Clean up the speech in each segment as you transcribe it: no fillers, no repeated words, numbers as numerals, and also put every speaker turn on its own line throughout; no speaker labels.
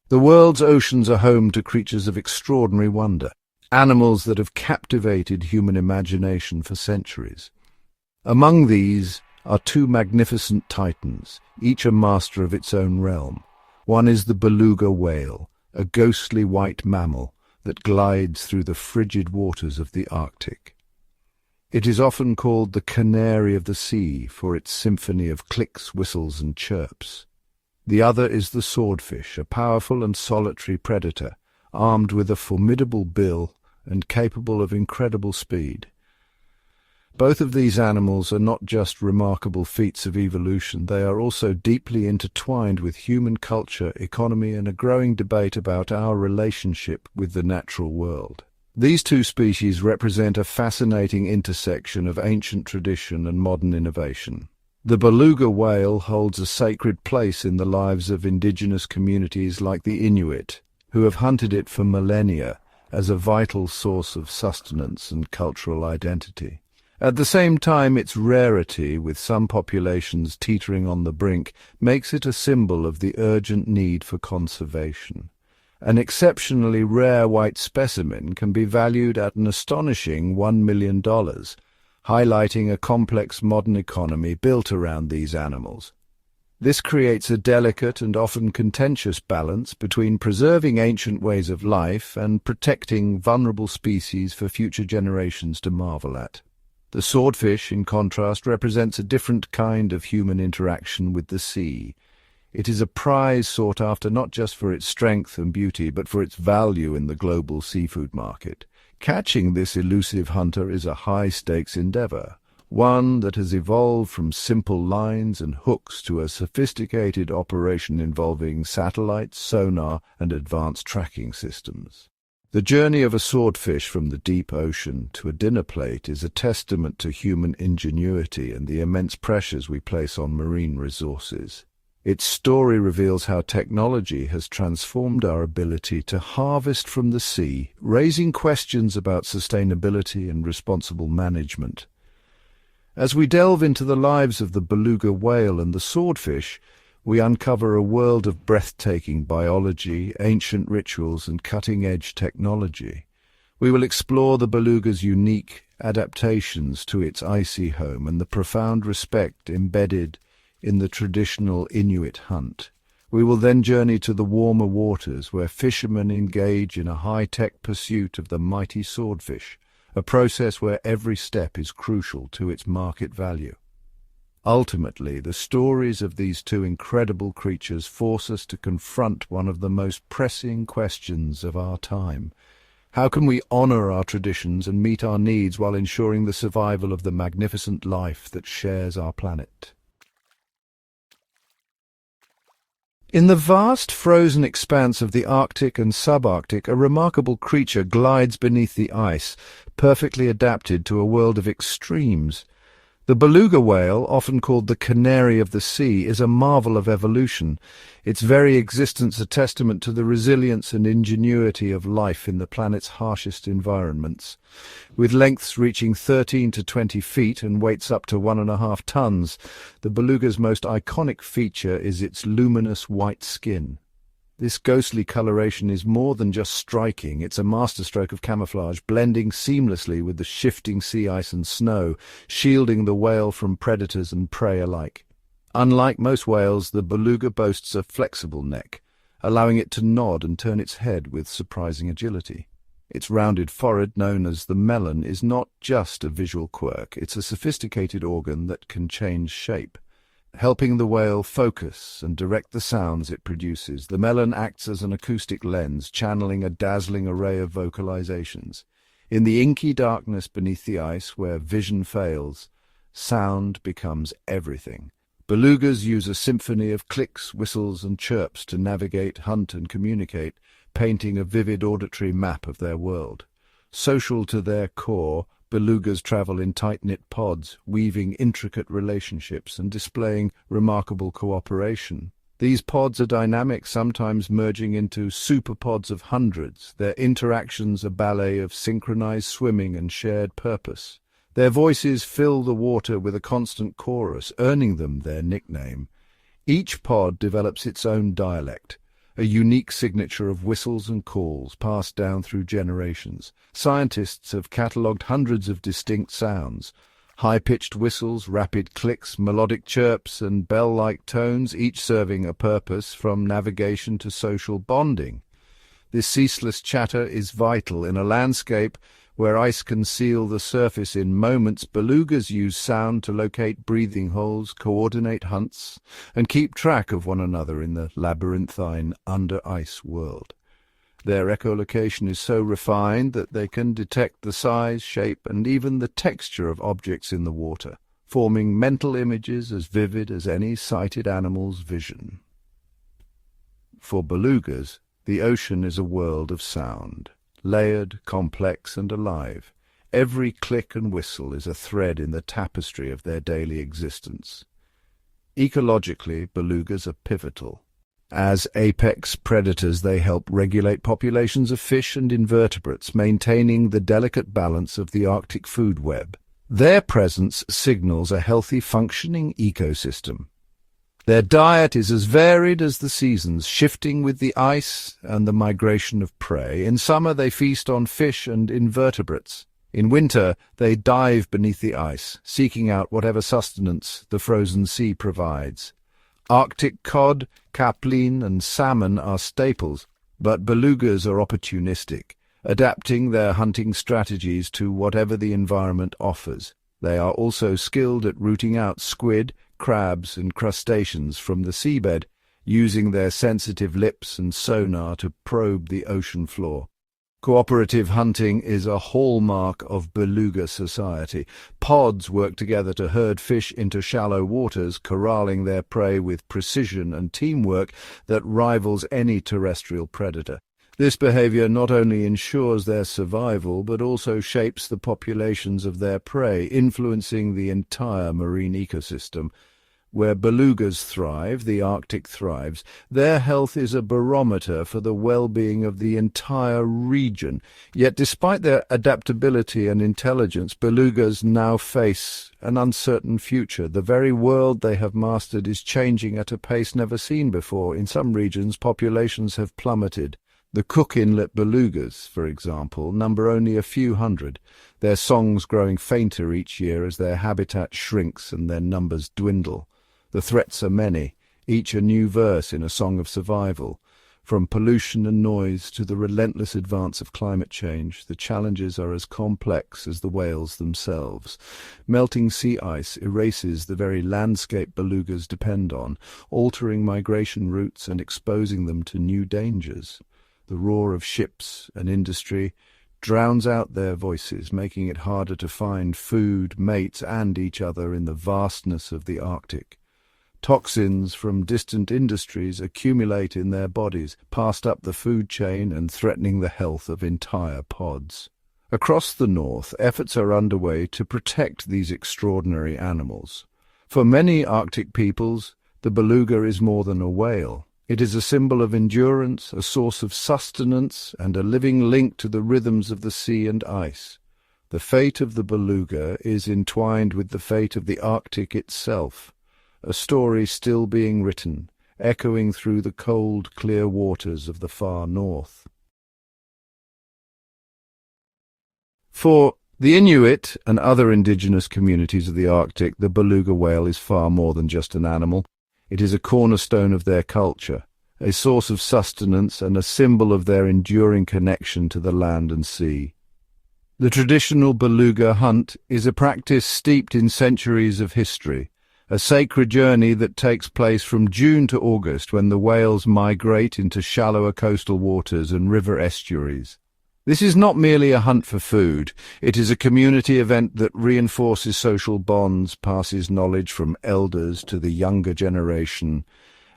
The world's oceans are home to creatures of extraordinary wonder, animals that have captivated human imagination for centuries. Among these are two magnificent titans, each a master of its own realm. One is the beluga whale, a ghostly white mammal that glides through the frigid waters of the Arctic. It is often called the canary of the sea for its symphony of clicks, whistles, and chirps. The other is the swordfish, a powerful and solitary predator, armed with a formidable bill and capable of incredible speed. Both of these animals are not just remarkable feats of evolution, they are also deeply intertwined with human culture, economy, and a growing debate about our relationship with the natural world. These two species represent a fascinating intersection of ancient tradition and modern innovation. The beluga whale holds a sacred place in the lives of indigenous communities like the Inuit, who have hunted it for millennia as a vital source of sustenance and cultural identity. At the same time, its rarity, with some populations teetering on the brink, makes it a symbol of the urgent need for conservation. An exceptionally rare white specimen can be valued at an astonishing $1 million, highlighting a complex modern economy built around these animals. This creates a delicate and often contentious balance between preserving ancient ways of life and protecting vulnerable species for future generations to marvel at. The swordfish, in contrast, represents a different kind of human interaction with the sea. It is a prize sought after not just for its strength and beauty, but for its value in the global seafood market. Catching this elusive hunter is a high-stakes endeavor, one that has evolved from simple lines and hooks to a sophisticated operation involving satellites, sonar, and advanced tracking systems. The journey of a swordfish from the deep ocean to a dinner plate is a testament to human ingenuity and the immense pressures we place on marine resources. Its story reveals how technology has transformed our ability to harvest from the sea, raising questions about sustainability and responsible management. As we delve into the lives of the beluga whale and the swordfish, we uncover a world of breathtaking biology, ancient rituals, and cutting-edge technology. We will explore the beluga's unique adaptations to its icy home and the profound respect embedded in the traditional Inuit hunt. We will then journey to the warmer waters where fishermen engage in a high-tech pursuit of the mighty swordfish, a process where every step is crucial to its market value. Ultimately, the stories of these two incredible creatures force us to confront one of the most pressing questions of our time. How can we honor our traditions and meet our needs while ensuring the survival of the magnificent life that shares our planet? In the vast frozen expanse of the Arctic and subarctic, a remarkable creature glides beneath the ice, perfectly adapted to a world of extremes. The beluga whale, often called the canary of the sea, is a marvel of evolution, its very existence a testament to the resilience and ingenuity of life in the planet's harshest environments. With lengths reaching 13 to 20 feet and weights up to 1.5 tons, the beluga's most iconic feature is its luminous white skin. This ghostly coloration is more than just striking, it's a masterstroke of camouflage, blending seamlessly with the shifting sea ice and snow, shielding the whale from predators and prey alike. Unlike most whales, the beluga boasts a flexible neck, allowing it to nod and turn its head with surprising agility. Its rounded forehead, known as the melon, is not just a visual quirk, it's a sophisticated organ that can change shape, helping the whale focus and direct the sounds it produces. The melon acts as an acoustic lens, channeling a dazzling array of vocalizations. In the inky darkness beneath the ice, where vision fails, sound becomes everything. Belugas use a symphony of clicks, whistles, and chirps to navigate, hunt, and communicate, painting a vivid auditory map of their world. Social to their core, belugas travel in tight-knit pods, weaving intricate relationships and displaying remarkable cooperation. These pods are dynamic, sometimes merging into superpods of hundreds, their interactions a ballet of synchronized swimming and shared purpose. Their voices fill the water with a constant chorus, earning them their nickname. Each pod develops its own dialect, a unique signature of whistles and calls passed down through generations. Scientists have catalogued hundreds of distinct sounds: high-pitched whistles, rapid clicks, melodic chirps, and bell-like tones, each serving a purpose from navigation to social bonding. This ceaseless chatter is vital in a landscape where ice can seal the surface in moments. Belugas use sound to locate breathing holes, coordinate hunts, and keep track of one another in the labyrinthine under-ice world. Their echolocation is so refined that they can detect the size, shape, and even the texture of objects in the water, forming mental images as vivid as any sighted animal's vision. For belugas, the ocean is a world of sound, layered, complex, and alive. Every click and whistle is a thread in the tapestry of their daily existence. Ecologically, belugas are pivotal. As apex predators, they help regulate populations of fish and invertebrates, maintaining the delicate balance of the Arctic food web. Their presence signals a healthy, functioning ecosystem. Their diet is as varied as the seasons, shifting with the ice and the migration of prey. In summer, they feast on fish and invertebrates. In winter, they dive beneath the ice, seeking out whatever sustenance the frozen sea provides. Arctic cod, capelin, and salmon are staples, but belugas are opportunistic, adapting their hunting strategies to whatever the environment offers. They are also skilled at rooting out squid, crabs, and crustaceans from the seabed, using their sensitive lips and sonar to probe the ocean floor. Cooperative hunting is a hallmark of beluga society. Pods work together to herd fish into shallow waters, corralling their prey with precision and teamwork that rivals any terrestrial predator. This behavior not only ensures their survival, but also shapes the populations of their prey, influencing the entire marine ecosystem. Where belugas thrive, the Arctic thrives. Their health is a barometer for the well-being of the entire region. Yet despite their adaptability and intelligence, belugas now face an uncertain future. The very world they have mastered is changing at a pace never seen before. In some regions, populations have plummeted. The Cook Inlet belugas, for example, number only a few hundred, their songs growing fainter each year as their habitat shrinks and their numbers dwindle. The threats are many, each a new verse in a song of survival. From pollution and noise to the relentless advance of climate change, the challenges are as complex as the whales themselves. Melting sea ice erases the very landscape belugas depend on, altering migration routes and exposing them to new dangers. The roar of ships and industry drowns out their voices, making it harder to find food, mates, and each other in the vastness of the Arctic. Toxins from distant industries accumulate in their bodies, passed up the food chain and threatening the health of entire pods. Across the north, efforts are underway to protect these extraordinary animals. For many Arctic peoples, the beluga is more than a whale. It is a symbol of endurance, a source of sustenance, and a living link to the rhythms of the sea and ice. The fate of the beluga is entwined with the fate of the Arctic itself, a story still being written, echoing through the cold, clear waters of the far north. For the Inuit and other indigenous communities of the Arctic, the beluga whale is far more than just an animal. It is a cornerstone of their culture, a source of sustenance and a symbol of their enduring connection to the land and sea. The traditional beluga hunt is a practice steeped in centuries of history, a sacred journey that takes place from June to August when the whales migrate into shallower coastal waters and river estuaries. This is not merely a hunt for food. It is a community event that reinforces social bonds, passes knowledge from elders to the younger generation,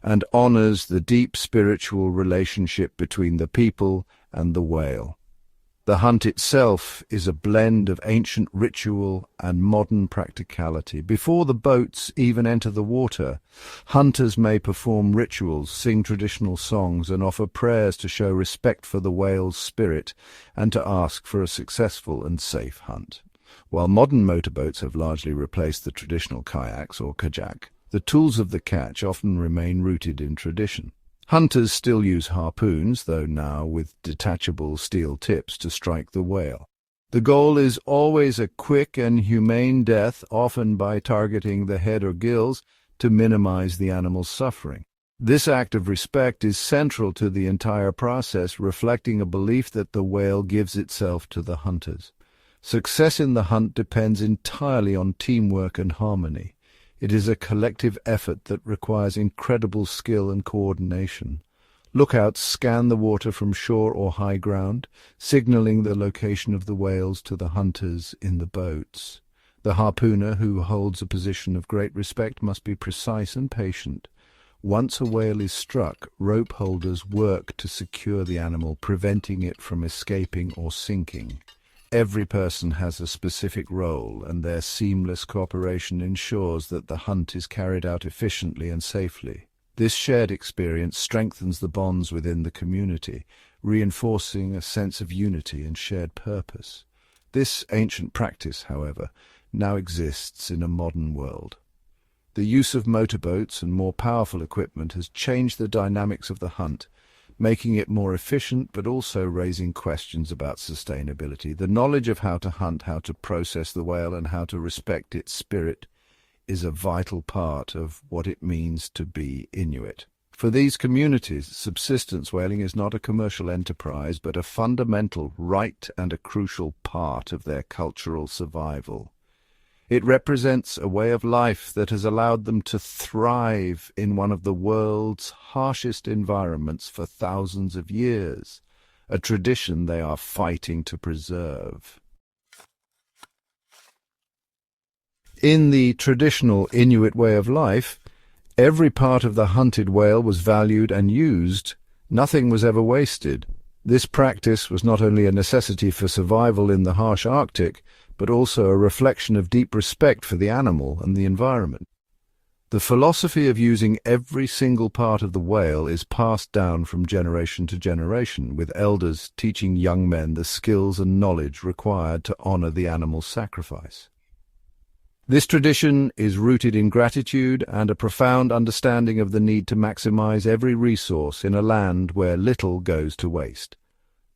and honors the deep spiritual relationship between the people and the whale. The hunt itself is a blend of ancient ritual and modern practicality. Before the boats even enter the water, hunters may perform rituals, sing traditional songs, and offer prayers to show respect for the whale's spirit and to ask for a successful and safe hunt. While modern motorboats have largely replaced the traditional kayaks or kajak, the tools of the catch often remain rooted in tradition. Hunters still use harpoons, though now with detachable steel tips, to strike the whale. The goal is always a quick and humane death, often by targeting the head or gills to minimize the animal's suffering. This act of respect is central to the entire process, reflecting a belief that the whale gives itself to the hunters. Success in the hunt depends entirely on teamwork and harmony. It is a collective effort that requires incredible skill and coordination. Lookouts scan the water from shore or high ground, signaling the location of the whales to the hunters in the boats. The harpooner, who holds a position of great respect, must be precise and patient. Once a whale is struck, rope holders work to secure the animal, preventing it from escaping or sinking. Every person has a specific role, and their seamless cooperation ensures that the hunt is carried out efficiently and safely. This shared experience strengthens the bonds within the community, reinforcing a sense of unity and shared purpose. This ancient practice, however, now exists in a modern world. The use of motorboats and more powerful equipment has changed the dynamics of the hunt, making it more efficient but also raising questions about sustainability. The knowledge of how to hunt, how to process the whale, and how to respect its spirit is a vital part of what it means to be Inuit. For these communities, subsistence whaling is not a commercial enterprise, but a fundamental right and a crucial part of their cultural survival. It represents a way of life that has allowed them to thrive in one of the world's harshest environments for thousands of years, a tradition they are fighting to preserve. In the traditional Inuit way of life, every part of the hunted whale was valued and used. Nothing was ever wasted. This practice was not only a necessity for survival in the harsh Arctic, but also a reflection of deep respect for the animal and the environment. The philosophy of using every single part of the whale is passed down from generation to generation, with elders teaching young men the skills and knowledge required to honor the animal's sacrifice. This tradition is rooted in gratitude and a profound understanding of the need to maximize every resource in a land where little goes to waste.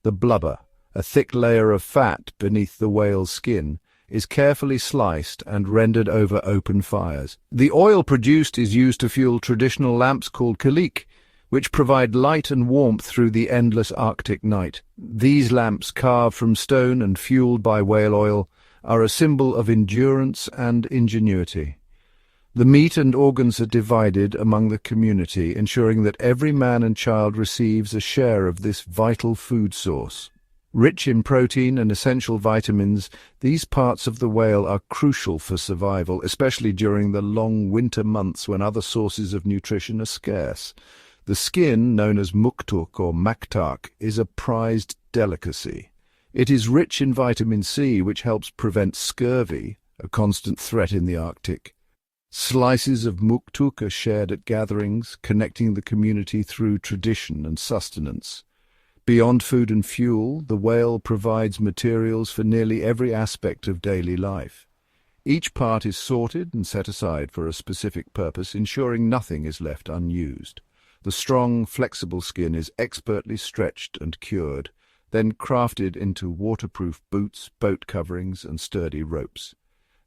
The blubber, a thick layer of fat beneath the whale's skin, is carefully sliced and rendered over open fires. The oil produced is used to fuel traditional lamps called kalik, which provide light and warmth through the endless Arctic night. These lamps, carved from stone and fueled by whale oil, are a symbol of endurance and ingenuity. The meat and organs are divided among the community, ensuring that every man and child receives a share of this vital food source. Rich in protein and essential vitamins, these parts of the whale are crucial for survival, especially during the long winter months when other sources of nutrition are scarce. The skin, known as muktuk or maktak, is a prized delicacy. It is rich in vitamin C, which helps prevent scurvy, a constant threat in the Arctic. Slices of muktuk are shared at gatherings, connecting the community through tradition and sustenance. Beyond food and fuel, the whale provides materials for nearly every aspect of daily life. Each part is sorted and set aside for a specific purpose, ensuring nothing is left unused. The strong, flexible skin is expertly stretched and cured, then crafted into waterproof boots, boat coverings, and sturdy ropes.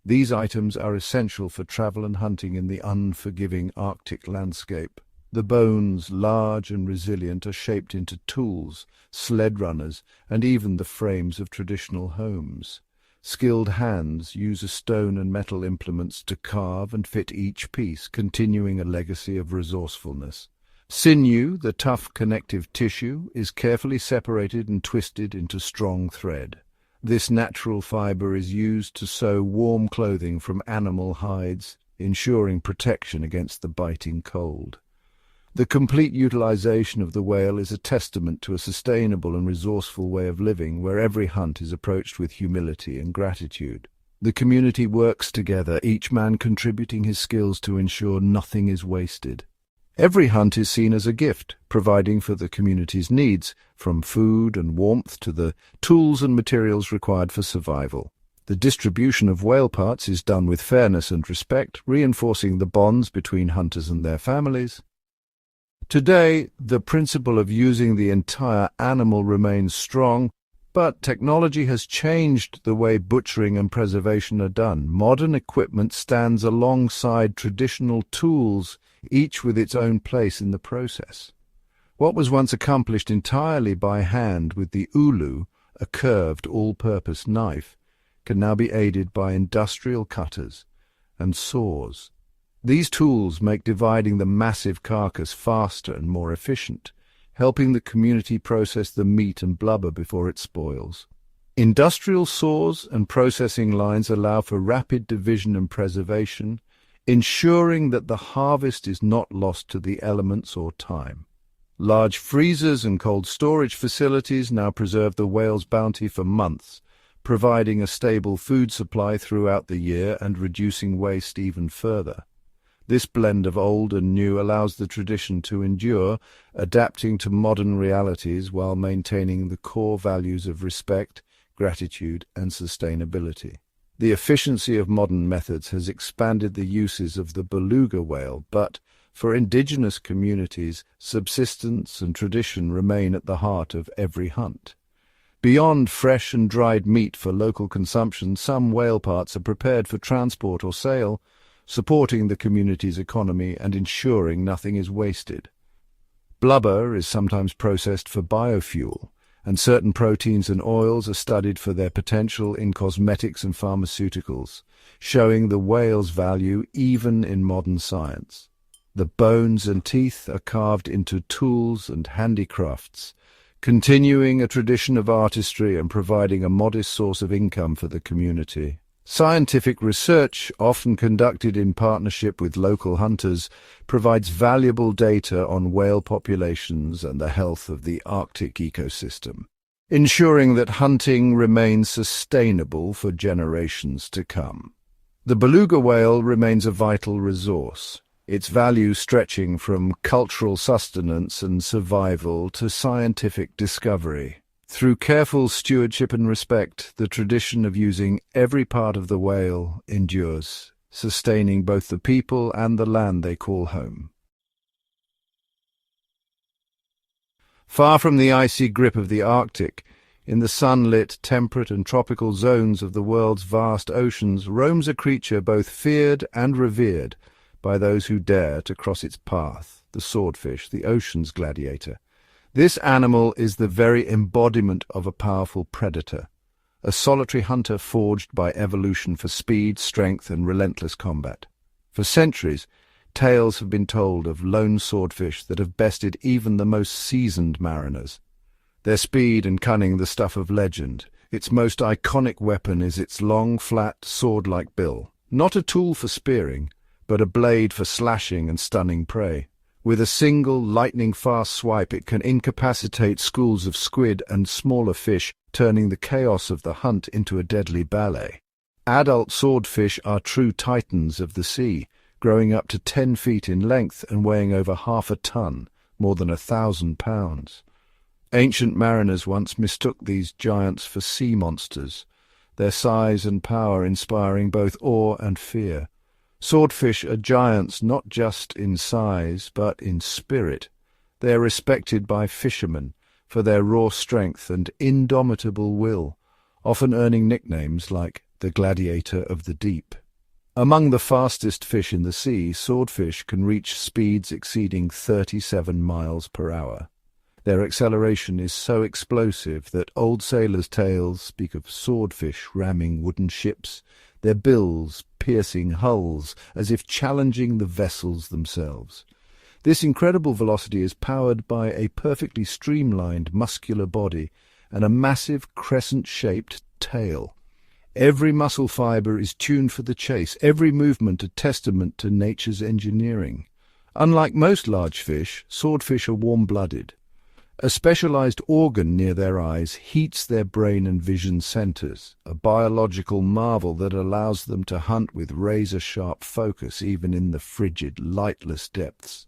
These items are essential for travel and hunting in the unforgiving Arctic landscape. The bones, large and resilient, are shaped into tools, sled runners, and even the frames of traditional homes. Skilled hands use stone and metal implements to carve and fit each piece, continuing a legacy of resourcefulness. Sinew, the tough connective tissue, is carefully separated and twisted into strong thread. This natural fiber is used to sew warm clothing from animal hides, ensuring protection against the biting cold. The complete utilization of the whale is a testament to a sustainable and resourceful way of living where every hunt is approached with humility and gratitude. The community works together, each man contributing his skills to ensure nothing is wasted. Every hunt is seen as a gift, providing for the community's needs, from food and warmth to the tools and materials required for survival. The distribution of whale parts is done with fairness and respect, reinforcing the bonds between hunters and their families. Today, the principle of using the entire animal remains strong, but technology has changed the way butchering and preservation are done. Modern equipment stands alongside traditional tools, each with its own place in the process. What was once accomplished entirely by hand with the ulu, a curved, all-purpose knife, can now be aided by industrial cutters and saws. These tools make dividing the massive carcass faster and more efficient, helping the community process the meat and blubber before it spoils. Industrial saws and processing lines allow for rapid division and preservation, ensuring that the harvest is not lost to the elements or time. Large freezers and cold storage facilities now preserve the whale's bounty for months, providing a stable food supply throughout the year and reducing waste even further. This blend of old and new allows the tradition to endure, adapting to modern realities while maintaining the core values of respect, gratitude, and sustainability. The efficiency of modern methods has expanded the uses of the beluga whale, but for indigenous communities, subsistence and tradition remain at the heart of every hunt. Beyond fresh and dried meat for local consumption, some whale parts are prepared for transport or sale, supporting the community's economy and ensuring nothing is wasted. Blubber is sometimes processed for biofuel, and certain proteins and oils are studied for their potential in cosmetics and pharmaceuticals, showing the whale's value even in modern science. The bones and teeth are carved into tools and handicrafts, continuing a tradition of artistry and providing a modest source of income for the community. Scientific research, often conducted in partnership with local hunters, provides valuable data on whale populations and the health of the Arctic ecosystem, ensuring that hunting remains sustainable for generations to come. The beluga whale remains a vital resource, its value stretching from cultural sustenance and survival to scientific discovery. Through careful stewardship and respect, the tradition of using every part of the whale endures, sustaining both the people and the land they call home. Far from the icy grip of the Arctic, in the sunlit, temperate and tropical zones of the world's vast oceans roams a creature both feared and revered by those who dare to cross its path, the swordfish, the ocean's gladiator. This animal is the very embodiment of a powerful predator, a solitary hunter forged by evolution for speed, strength, and relentless combat. For centuries, tales have been told of lone swordfish that have bested even the most seasoned mariners. Their speed and cunning the stuff of legend. Its most iconic weapon is its long, flat, sword-like bill, not a tool for spearing, but a blade for slashing and stunning prey. With a single, lightning-fast swipe, it can incapacitate schools of squid and smaller fish, turning the chaos of the hunt into a deadly ballet. Adult swordfish are true titans of the sea, growing up to 10 feet in length and weighing over half a ton, more than 1,000 pounds. Ancient mariners once mistook these giants for sea monsters, their size and power inspiring both awe and fear. Swordfish are giants not just in size, but in spirit. They are respected by fishermen for their raw strength and indomitable will, often earning nicknames like the Gladiator of the Deep. Among the fastest fish in the sea, swordfish can reach speeds exceeding 37 miles per hour. Their acceleration is so explosive that old sailors' tales speak of swordfish ramming wooden ships, their bills piercing hulls as if challenging the vessels themselves. This incredible velocity is powered by a perfectly streamlined muscular body and a massive crescent-shaped tail. Every muscle fibre is tuned for the chase, every movement a testament to nature's engineering. Unlike most large fish, swordfish are warm-blooded. A specialized organ near their eyes heats their brain and vision centers, a biological marvel that allows them to hunt with razor-sharp focus even in the frigid, lightless depths.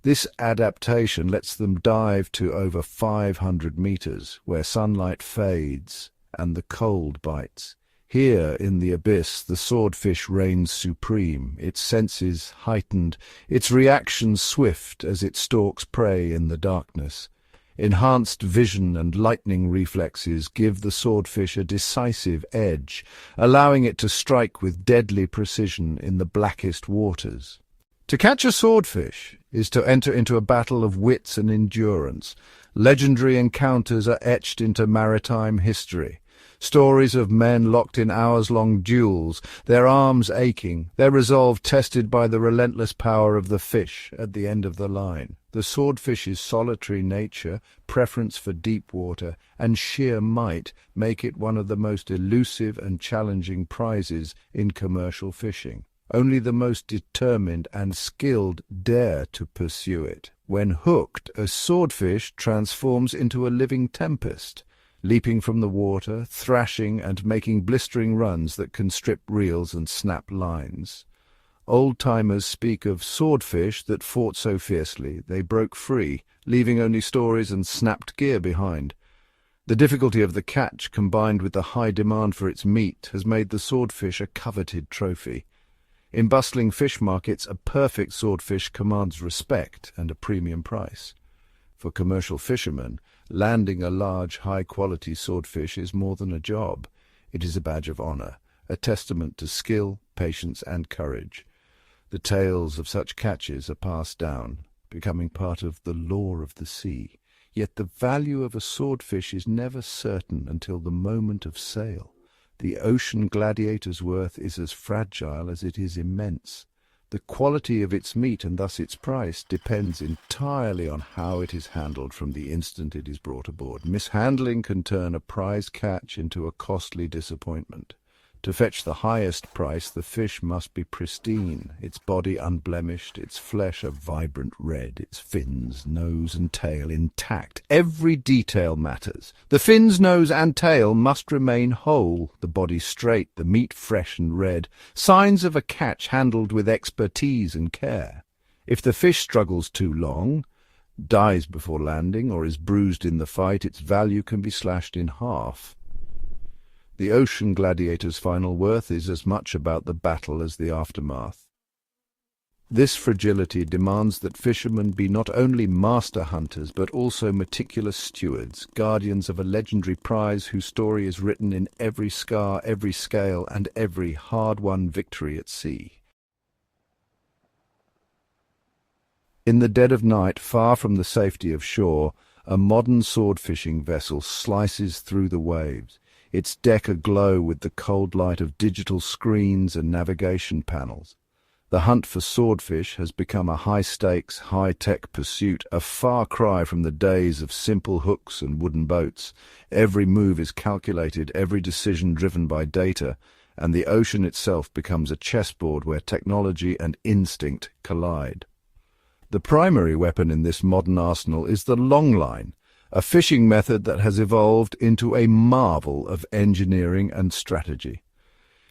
This adaptation lets them dive to over 500 meters, where sunlight fades and the cold bites, Here, in the abyss, the swordfish reigns supreme, its senses heightened, its reactions swift as it stalks prey in the darkness. Enhanced vision and lightning reflexes give the swordfish a decisive edge, allowing it to strike with deadly precision in the blackest waters. To catch a swordfish is to enter into a battle of wits and endurance. Legendary encounters are etched into maritime history. Stories of men locked in hours-long duels, their arms aching, their resolve tested by the relentless power of the fish at the end of the line. The swordfish's solitary nature, preference for deep water, and sheer might make it one of the most elusive and challenging prizes in commercial fishing. Only the most determined and skilled dare to pursue it. When hooked, a swordfish transforms into a living tempest, leaping from the water, thrashing and making blistering runs that can strip reels and snap lines. Old-timers speak of swordfish that fought so fiercely they broke free, leaving only stories and snapped gear behind. The difficulty of the catch, combined with the high demand for its meat, has made the swordfish a coveted trophy. In bustling fish markets, a perfect swordfish commands respect and a premium price. For commercial fishermen, landing a large, high-quality swordfish is more than a job. It is a badge of honor, a testament to skill, patience, and courage. The tales of such catches are passed down, becoming part of the lore of the sea. Yet the value of a swordfish is never certain until the moment of sale. The ocean gladiator's worth is as fragile as it is immense. The quality of its meat, and thus its price, depends entirely on how it is handled from the instant it is brought aboard. Mishandling can turn a prize catch into a costly disappointment. To fetch the highest price, the fish must be pristine, its body unblemished, its flesh a vibrant red, its fins, nose and tail intact. Every detail matters. The fins, nose and tail must remain whole, the body straight, the meat fresh and red, signs of a catch handled with expertise and care. If the fish struggles too long, dies before landing, or is bruised in the fight, its value can be slashed in half. The ocean gladiator's final worth is as much about the battle as the aftermath. This fragility demands that fishermen be not only master hunters but also meticulous stewards, guardians of a legendary prize whose story is written in every scar, every scale, and every hard-won victory at sea. In the dead of night, far from the safety of shore, a modern sword-fishing vessel slices through the waves, its deck aglow with the cold light of digital screens and navigation panels. The hunt for swordfish has become a high-stakes, high-tech pursuit, a far cry from the days of simple hooks and wooden boats. Every move is calculated, every decision driven by data, and the ocean itself becomes a chessboard where technology and instinct collide. The primary weapon in this modern arsenal is the longline, a fishing method that has evolved into a marvel of engineering and strategy.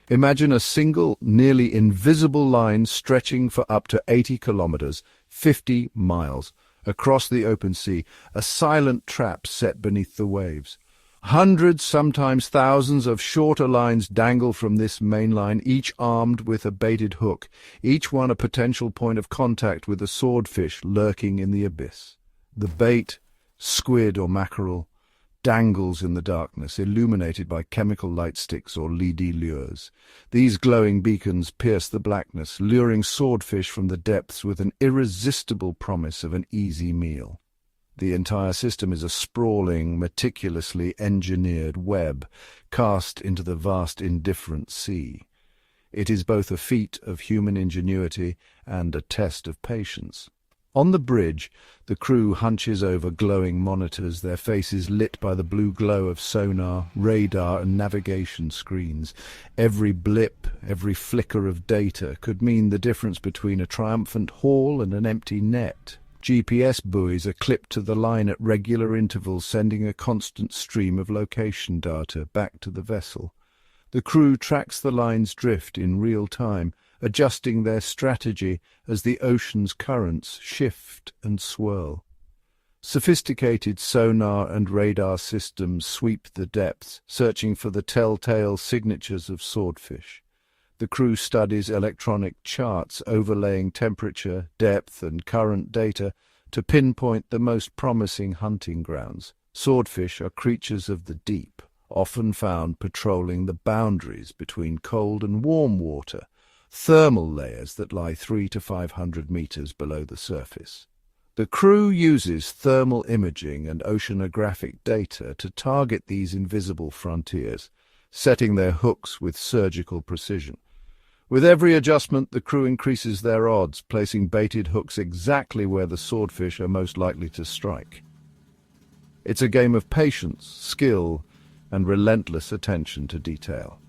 Imagine a single, nearly invisible line stretching for up to 80 kilometers, 50 miles, across the open sea, a silent trap set beneath the waves. Hundreds, sometimes thousands of shorter lines dangle from this main line, each armed with a baited hook, each one a potential point of contact with a swordfish lurking in the abyss. The bait, squid or mackerel, dangles in the darkness, illuminated by chemical light sticks or leady lures. These glowing beacons pierce the blackness, luring swordfish from the depths with an irresistible promise of an easy meal. The entire system is a sprawling, meticulously engineered web cast into the vast indifferent sea. It is both a feat of human ingenuity and a test of patience. On the bridge, the crew hunches over glowing monitors, their faces lit by the blue glow of sonar, radar, and navigation screens. Every blip, every flicker of data could mean the difference between a triumphant haul and an empty net. GPS buoys are clipped to the line at regular intervals, sending a constant stream of location data back to the vessel. The crew tracks the line's drift in real time, adjusting their strategy as the ocean's currents shift and swirl. Sophisticated sonar and radar systems sweep the depths, searching for the telltale signatures of swordfish. The crew studies electronic charts overlaying temperature, depth, and current data to pinpoint the most promising hunting grounds. Swordfish are creatures of the deep, often found patrolling the boundaries between cold and warm water, thermal layers that lie 300 to 500 meters below the surface. The crew uses thermal imaging and oceanographic data to target these invisible frontiers, setting their hooks with surgical precision. With every adjustment, the crew increases their odds, placing baited hooks exactly where the swordfish are most likely to strike. It's a game of patience, skill, and relentless attention to detail.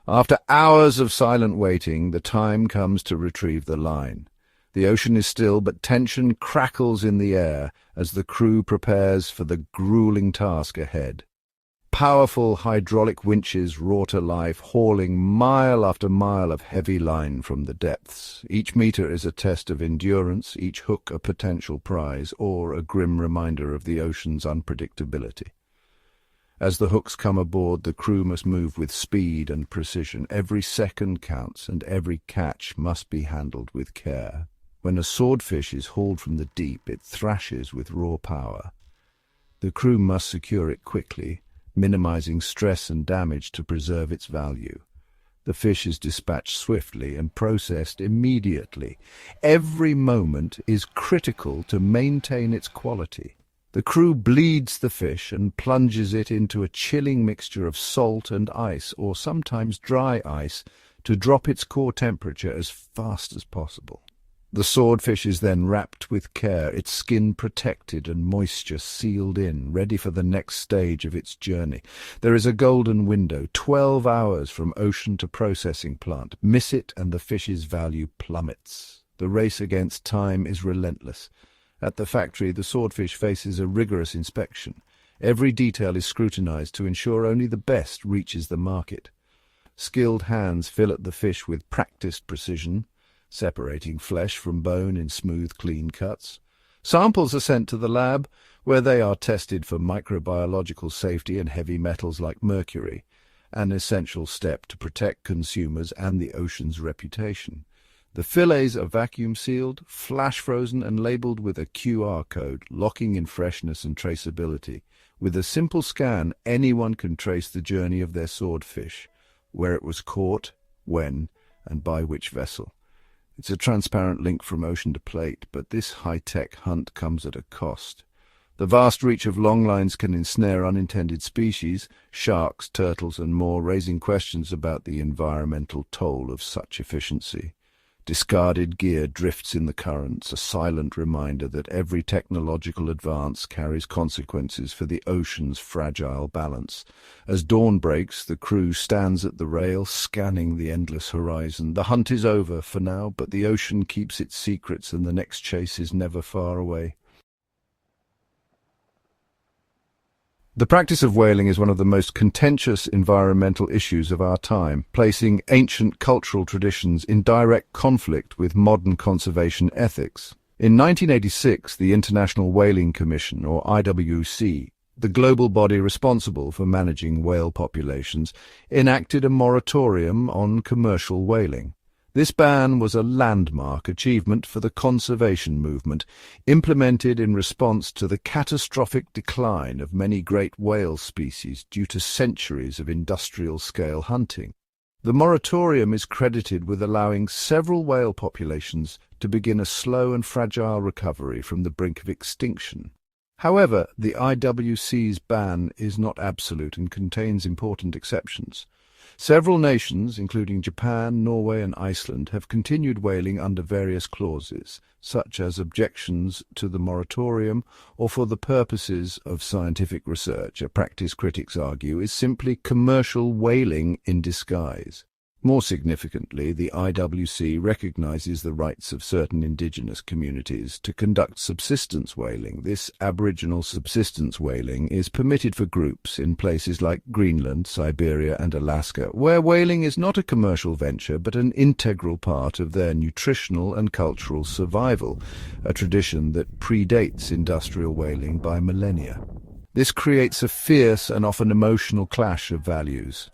After hours of silent waiting, the time comes to retrieve the line. The ocean is still, but tension crackles in the air as the crew prepares for the grueling task ahead. Powerful hydraulic winches roar to life, hauling mile after mile of heavy line from the depths. Each meter is a test of endurance, each hook a potential prize, or a grim reminder of the ocean's unpredictability. As the hooks come aboard, the crew must move with speed and precision. Every second counts, and every catch must be handled with care. When a swordfish is hauled from the deep, it thrashes with raw power. The crew must secure it quickly, minimizing stress and damage to preserve its value. The fish is dispatched swiftly and processed immediately. Every moment is critical to maintain its quality. The crew bleeds the fish and plunges it into a chilling mixture of salt and ice, or sometimes dry ice, to drop its core temperature as fast as possible. The swordfish is then wrapped with care, its skin protected and moisture sealed in, ready for the next stage of its journey. There is a golden window, 12 hours from ocean to processing plant. Miss it and the fish's value plummets. The race against time is relentless. At the factory, the swordfish faces a rigorous inspection. Every detail is scrutinized to ensure only the best reaches the market. Skilled hands fillet the fish with practiced precision, separating flesh from bone in smooth, clean cuts. Samples are sent to the lab, where they are tested for microbiological safety and heavy metals like mercury, an essential step to protect consumers and the ocean's reputation. The fillets are vacuum-sealed, flash-frozen and labeled with a QR code, locking in freshness and traceability. With a simple scan, anyone can trace the journey of their swordfish, where it was caught, when, and by which vessel. It's a transparent link from ocean to plate, but this high-tech hunt comes at a cost. The vast reach of longlines can ensnare unintended species, sharks, turtles, and more, raising questions about the environmental toll of such efficiency. Discarded gear drifts in the currents, a silent reminder that every technological advance carries consequences for the ocean's fragile balance. As dawn breaks, the crew stands at the rail, scanning the endless horizon. The hunt is over for now, but the ocean keeps its secrets and the next chase is never far away. The practice of whaling is one of the most contentious environmental issues of our time, placing ancient cultural traditions in direct conflict with modern conservation ethics. In 1986, the International Whaling Commission, or IWC, the global body responsible for managing whale populations, enacted a moratorium on commercial whaling. This ban was a landmark achievement for the conservation movement, implemented in response to the catastrophic decline of many great whale species due to centuries of industrial-scale hunting. The moratorium is credited with allowing several whale populations to begin a slow and fragile recovery from the brink of extinction. However, the IWC's ban is not absolute and contains important exceptions. Several nations, including Japan, Norway and Iceland, have continued whaling under various clauses, such as objections to the moratorium or for the purposes of scientific research, a practice critics argue is simply commercial whaling in disguise. More significantly, the IWC recognizes the rights of certain indigenous communities to conduct subsistence whaling. This Aboriginal subsistence whaling is permitted for groups in places like Greenland, Siberia, and Alaska, where whaling is not a commercial venture but an integral part of their nutritional and cultural survival, a tradition that predates industrial whaling by millennia. This creates a fierce and often emotional clash of values.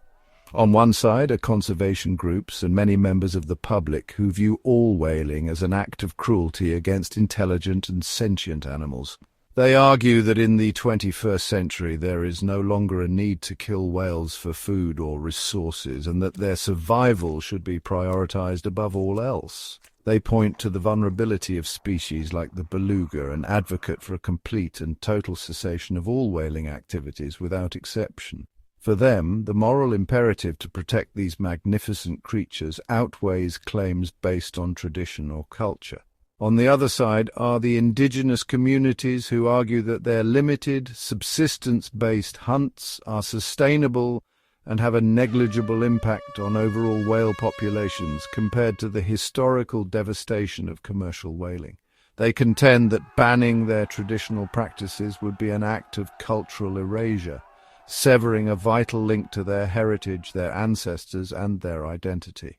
On one side are conservation groups and many members of the public who view all whaling as an act of cruelty against intelligent and sentient animals. They argue that in the 21st century there is no longer a need to kill whales for food or resources, and that their survival should be prioritized above all else. They point to the vulnerability of species like the beluga and advocate for a complete and total cessation of all whaling activities without exception. For them, the moral imperative to protect these magnificent creatures outweighs claims based on tradition or culture. On the other side are the indigenous communities who argue that their limited, subsistence-based hunts are sustainable and have a negligible impact on overall whale populations compared to the historical devastation of commercial whaling. They contend that banning their traditional practices would be an act of cultural erasure, severing a vital link to their heritage, their ancestors, and their identity.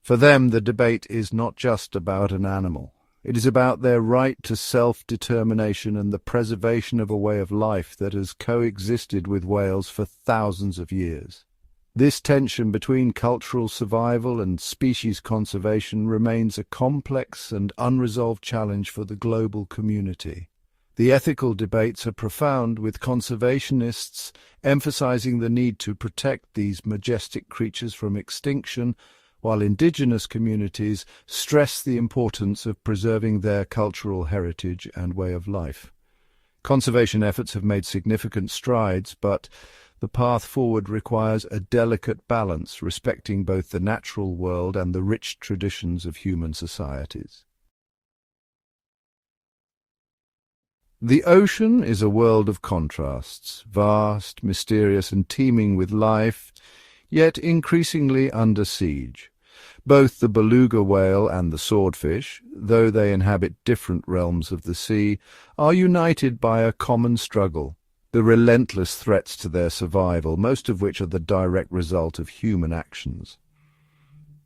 For them, the debate is not just about an animal. It is about their right to self-determination and the preservation of a way of life that has coexisted with whales for thousands of years. This tension between cultural survival and species conservation remains a complex and unresolved challenge for the global community. The ethical debates are profound, with conservationists emphasizing the need to protect these majestic creatures from extinction, while indigenous communities stress the importance of preserving their cultural heritage and way of life. Conservation efforts have made significant strides, but the path forward requires a delicate balance, respecting both the natural world and the rich traditions of human societies. The ocean is a world of contrasts, vast, mysterious, and teeming with life, yet increasingly under siege. Both the beluga whale and the swordfish, though they inhabit different realms of the sea, are united by a common struggle, the relentless threats to their survival, most of which are the direct result of human actions.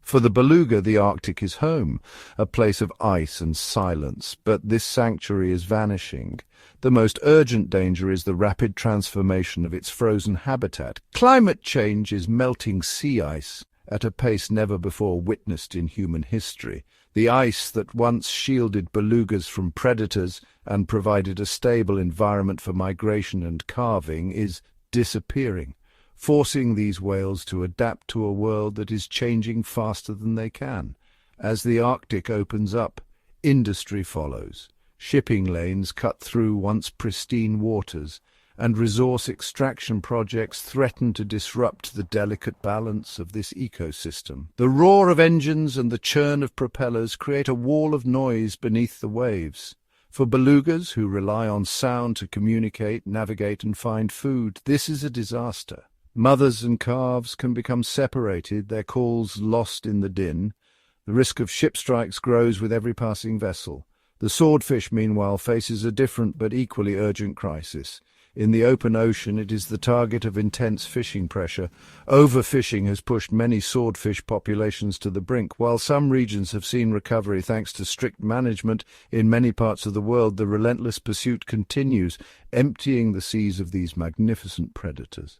For the beluga, the Arctic is home, a place of ice and silence, but this sanctuary is vanishing. The most urgent danger is the rapid transformation of its frozen habitat. Climate change is melting sea ice at a pace never before witnessed in human history. The ice that once shielded belugas from predators and provided a stable environment for migration and calving is disappearing, forcing these whales to adapt to a world that is changing faster than they can. As the Arctic opens up, industry follows. Shipping lanes cut through once pristine waters, and resource extraction projects threaten to disrupt the delicate balance of this ecosystem. The roar of engines and the churn of propellers create a wall of noise beneath the waves. For belugas, who rely on sound to communicate, navigate, and find food, this is a disaster. Mothers and calves can become separated, their calls lost in the din. The risk of ship strikes grows with every passing vessel. The swordfish, meanwhile, faces a different but equally urgent crisis. In the open ocean, it is the target of intense fishing pressure. Overfishing has pushed many swordfish populations to the brink. While some regions have seen recovery thanks to strict management, in many parts of the world the relentless pursuit continues, emptying the seas of these magnificent predators.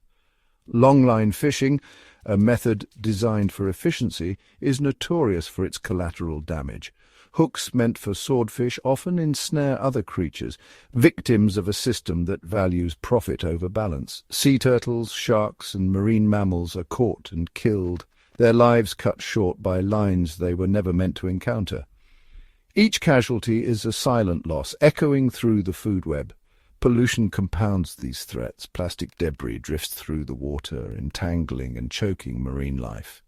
Longline fishing, a method designed for efficiency, is notorious for its collateral damage. Hooks meant for swordfish often ensnare other creatures, victims of a system that values profit over balance. Sea turtles, sharks, and marine mammals are caught and killed, their lives cut short by lines they were never meant to encounter. Each casualty is a silent loss, echoing through the food web. Pollution compounds these threats. Plastic debris drifts through the water, entangling and choking marine life.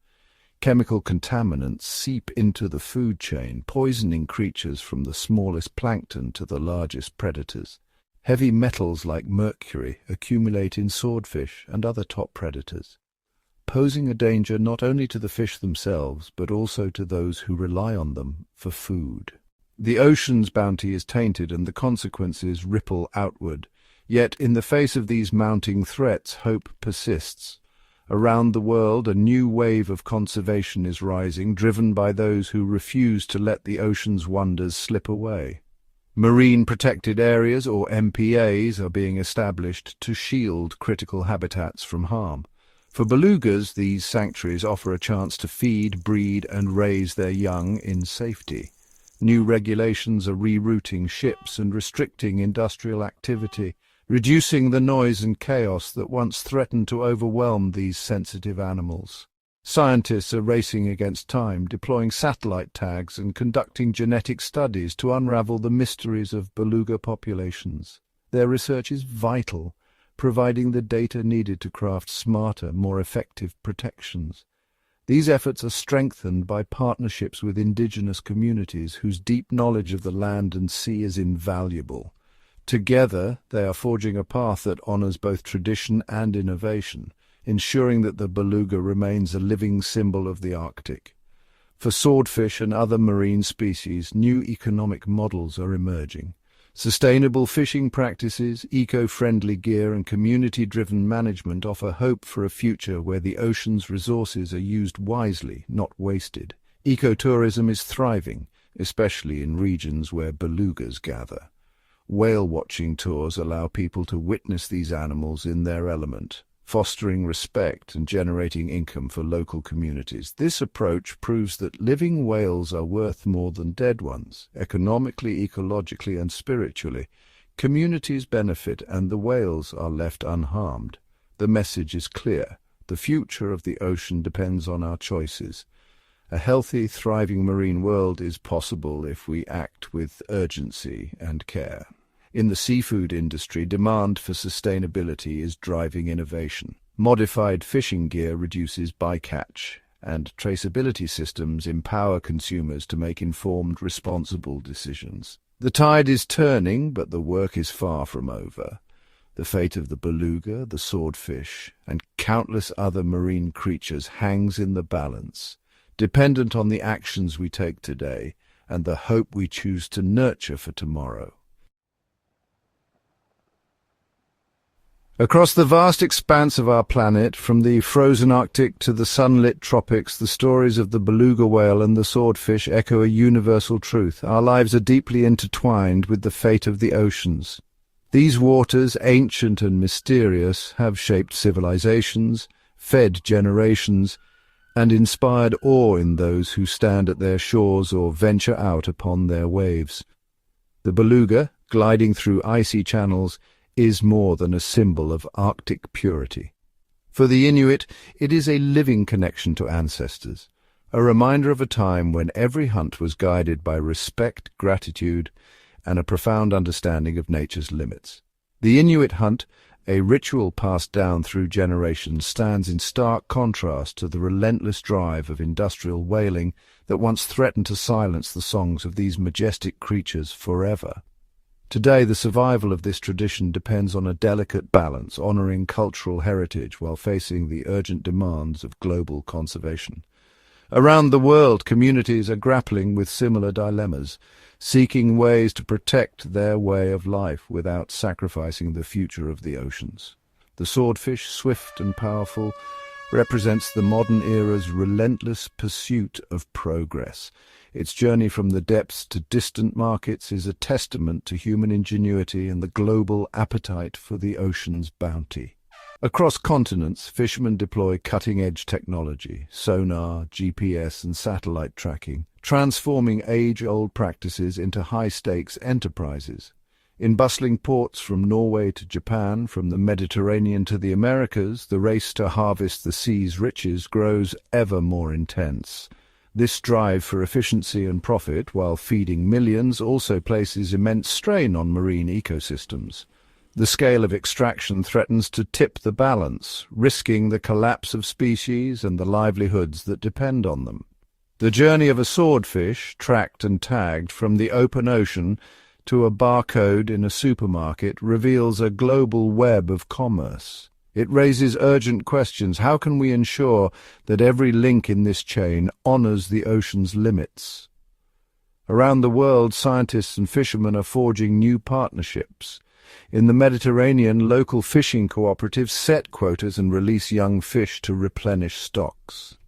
Chemical contaminants seep into the food chain, poisoning creatures from the smallest plankton to the largest predators. Heavy metals like mercury accumulate in swordfish and other top predators. posing a danger not only to the fish themselves, but also to those who rely on them for food. The ocean's bounty is tainted and the consequences ripple outward. Yet, in the face of these mounting threats, hope persists. Around the world, a new wave of conservation is rising, driven by those who refuse to let the ocean's wonders slip away. Marine protected areas, or MPAs, are being established to shield critical habitats from harm. For belugas, these sanctuaries offer a chance to feed, breed, and raise their young in safety. New regulations are rerouting ships and restricting industrial activity, reducing the noise and chaos that once threatened to overwhelm these sensitive animals. Scientists are racing against time, deploying satellite tags and conducting genetic studies to unravel the mysteries of beluga populations. Their research is vital, providing the data needed to craft smarter, more effective protections. These efforts are strengthened by partnerships with indigenous communities whose deep knowledge of the land and sea is invaluable. Together, they are forging a path that honors both tradition and innovation, ensuring that the beluga remains a living symbol of the Arctic. For swordfish and other marine species, new economic models are emerging. Sustainable fishing practices, eco-friendly gear, and community-driven management offer hope for a future where the ocean's resources are used wisely, not wasted. Ecotourism is thriving, especially in regions where belugas gather. Whale-watching tours allow people to witness these animals in their element, fostering respect and generating income for local communities. This approach proves that living whales are worth more than dead ones. Economically, ecologically, and spiritually, communities benefit and the whales are left unharmed. The message is clear. The future of the ocean depends on our choices. A healthy, thriving marine world is possible if we act with urgency and care. In the seafood industry, demand for sustainability is driving innovation. Modified fishing gear reduces bycatch, and traceability systems empower consumers to make informed, responsible decisions. The tide is turning, but the work is far from over. The fate of the beluga, the swordfish, and countless other marine creatures hangs in the balance, dependent on the actions we take today and the hope we choose to nurture for tomorrow. Across the vast expanse of our planet, from the frozen Arctic to the sunlit tropics, the stories of the beluga whale and the swordfish echo a universal truth. Our lives are deeply intertwined with the fate of the oceans. These waters, ancient and mysterious, have shaped civilizations, fed generations, and inspired awe in those who stand at their shores or venture out upon their waves. The beluga, gliding through icy channels, is more than a symbol of Arctic purity. For the Inuit, it is a living connection to ancestors, a reminder of a time when every hunt was guided by respect, gratitude, and a profound understanding of nature's limits. The Inuit hunt, a ritual passed down through generations, stands in stark contrast to the relentless drive of industrial whaling that once threatened to silence the songs of these majestic creatures forever. Today, the survival of this tradition depends on a delicate balance, honoring cultural heritage while facing the urgent demands of global conservation. Around the world, communities are grappling with similar dilemmas, seeking ways to protect their way of life without sacrificing the future of the oceans. The swordfish, swift and powerful, represents the modern era's relentless pursuit of progress. Its journey from the depths to distant markets is a testament to human ingenuity and the global appetite for the ocean's bounty. Across continents, fishermen deploy cutting-edge technology, sonar, GPS, and satellite tracking, transforming age-old practices into high-stakes enterprises. In bustling ports from Norway to Japan, from the Mediterranean to the Americas, the race to harvest the sea's riches grows ever more intense. This drive for efficiency and profit, while feeding millions, also places immense strain on marine ecosystems. The scale of extraction threatens to tip the balance, risking the collapse of species and the livelihoods that depend on them. The journey of a swordfish, tracked and tagged from the open ocean to a barcode in a supermarket, reveals a global web of commerce. It raises urgent questions. How can we ensure that every link in this chain honors the ocean's limits? Around the world, scientists and fishermen are forging new partnerships. In the Mediterranean, local fishing cooperatives set quotas and release young fish to replenish stocks.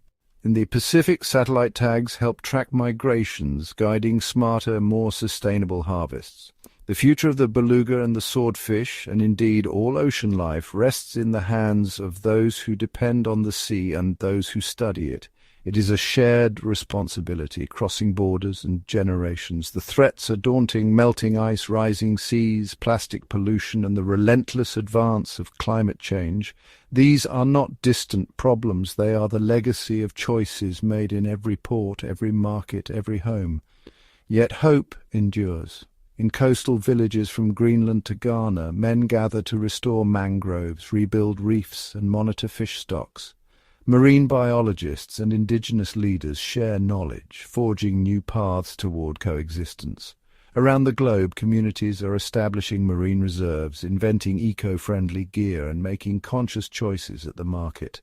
In the Pacific, satellite tags help track migrations, guiding smarter, more sustainable harvests. The future of the beluga and the swordfish, and indeed all ocean life, rests in the hands of those who depend on the sea and those who study it. It is a shared responsibility, crossing borders and generations. The threats are daunting: melting ice, rising seas, plastic pollution, and the relentless advance of climate change. These are not distant problems. They are the legacy of choices made in every port, every market, every home. Yet hope endures. In coastal villages from Greenland to Ghana, men gather to restore mangroves, rebuild reefs, and monitor fish stocks. Marine biologists and indigenous leaders share knowledge, forging new paths toward coexistence. Around the globe, communities are establishing marine reserves, inventing eco-friendly gear, and making conscious choices at the market.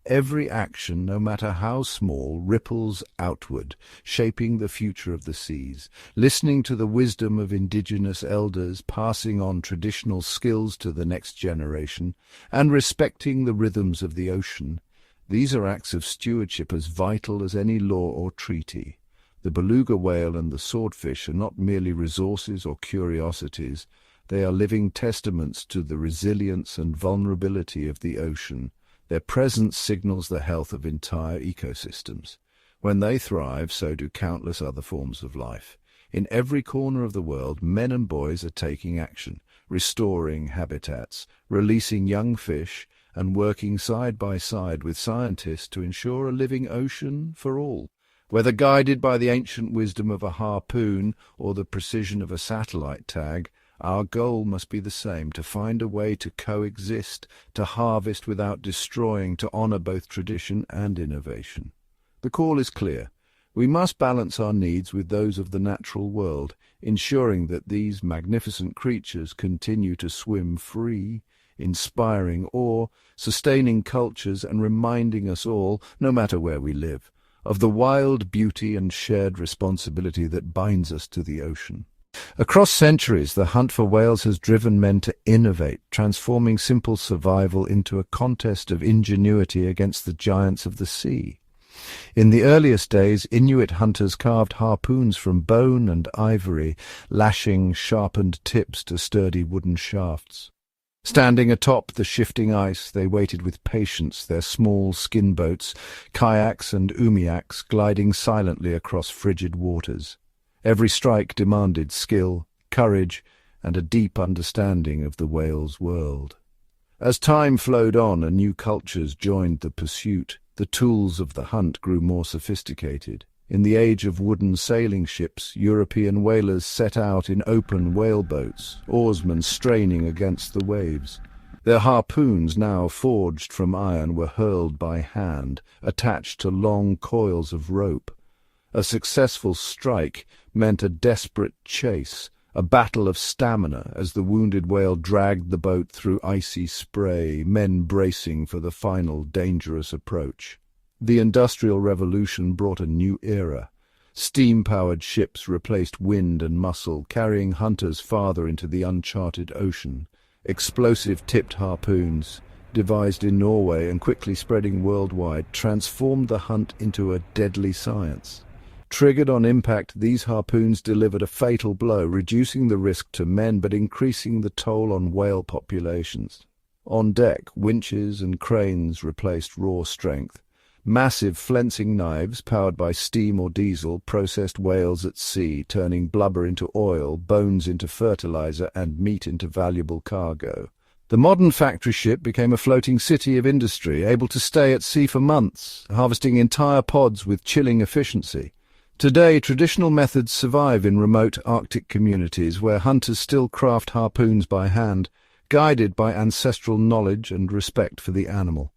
Every action, no matter how small, ripples outward, shaping the future of the seas. Listening to the wisdom of indigenous elders, passing on traditional skills to the next generation, and respecting the rhythms of the ocean. These are acts of stewardship as vital as any law or treaty. The beluga whale and the swordfish are not merely resources or curiosities. They are living testaments to the resilience and vulnerability of the ocean. Their presence signals the health of entire ecosystems. When they thrive, so do countless other forms of life. In every corner of the world, men and boys are taking action, restoring habitats, releasing young fish, and working side by side with scientists to ensure a living ocean for all. Whether guided by the ancient wisdom of a harpoon or the precision of a satellite tag, our goal must be the same: to find a way to coexist, to harvest without destroying, to honor both tradition and innovation. The call is clear. We must balance our needs with those of the natural world, ensuring that these magnificent creatures continue to swim free, inspiring awe, sustaining cultures, and reminding us all, no matter where we live, of the wild beauty and shared responsibility that binds us to the ocean. Across centuries, the hunt for whales has driven men to innovate, transforming simple survival into a contest of ingenuity against the giants of the sea. In the earliest days, Inuit hunters carved harpoons from bone and ivory, lashing sharpened tips to sturdy wooden shafts. Standing atop the shifting ice, they waited with patience, their small skin boats, kayaks and umiaks, gliding silently across frigid waters. Every strike demanded skill, courage, and a deep understanding of the whale's world. As time flowed on and new cultures joined the pursuit, the tools of the hunt grew more sophisticated. In the age of wooden sailing ships, European whalers set out in open whaleboats, oarsmen straining against the waves. Their harpoons, now forged from iron, were hurled by hand, attached to long coils of rope. A successful strike meant a desperate chase, a battle of stamina as the wounded whale dragged the boat through icy spray, men bracing for the final dangerous approach. The Industrial Revolution brought a new era. Steam-powered ships replaced wind and muscle, carrying hunters farther into the uncharted ocean. Explosive-tipped harpoons, devised in Norway and quickly spreading worldwide, transformed the hunt into a deadly science. Triggered on impact, these harpoons delivered a fatal blow, reducing the risk to men but increasing the toll on whale populations. On deck, winches and cranes replaced raw strength. Massive flensing knives, powered by steam or diesel, processed whales at sea, turning blubber into oil, bones into fertilizer, and meat into valuable cargo. The modern factory ship became a floating city of industry, able to stay at sea for months, harvesting entire pods with chilling efficiency. Today, traditional methods survive in remote Arctic communities where hunters still craft harpoons by hand, guided by ancestral knowledge and respect for the animal.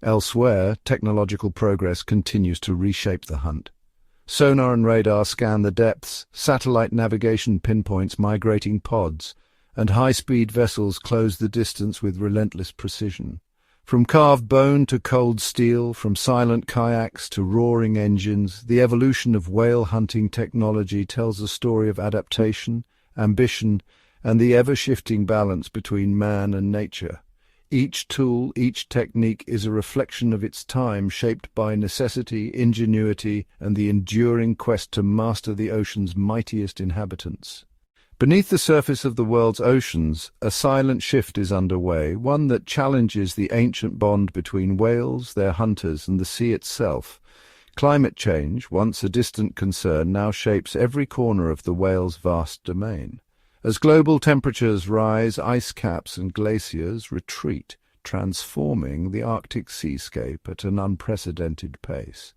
Elsewhere, technological progress continues to reshape the hunt. Sonar and radar scan the depths, satellite navigation pinpoints migrating pods, and high-speed vessels close the distance with relentless precision. From carved bone to cold steel, from silent kayaks to roaring engines, the evolution of whale hunting technology tells a story of adaptation, ambition, and the ever-shifting balance between man and nature. Each tool, each technique is a reflection of its time, shaped by necessity, ingenuity, and the enduring quest to master the ocean's mightiest inhabitants. Beneath the surface of the world's oceans, a silent shift is underway, one that challenges the ancient bond between whales, their hunters, and the sea itself. Climate change, once a distant concern, now shapes every corner of the whale's vast domain. As global temperatures rise, ice caps and glaciers retreat, transforming the Arctic seascape at an unprecedented pace.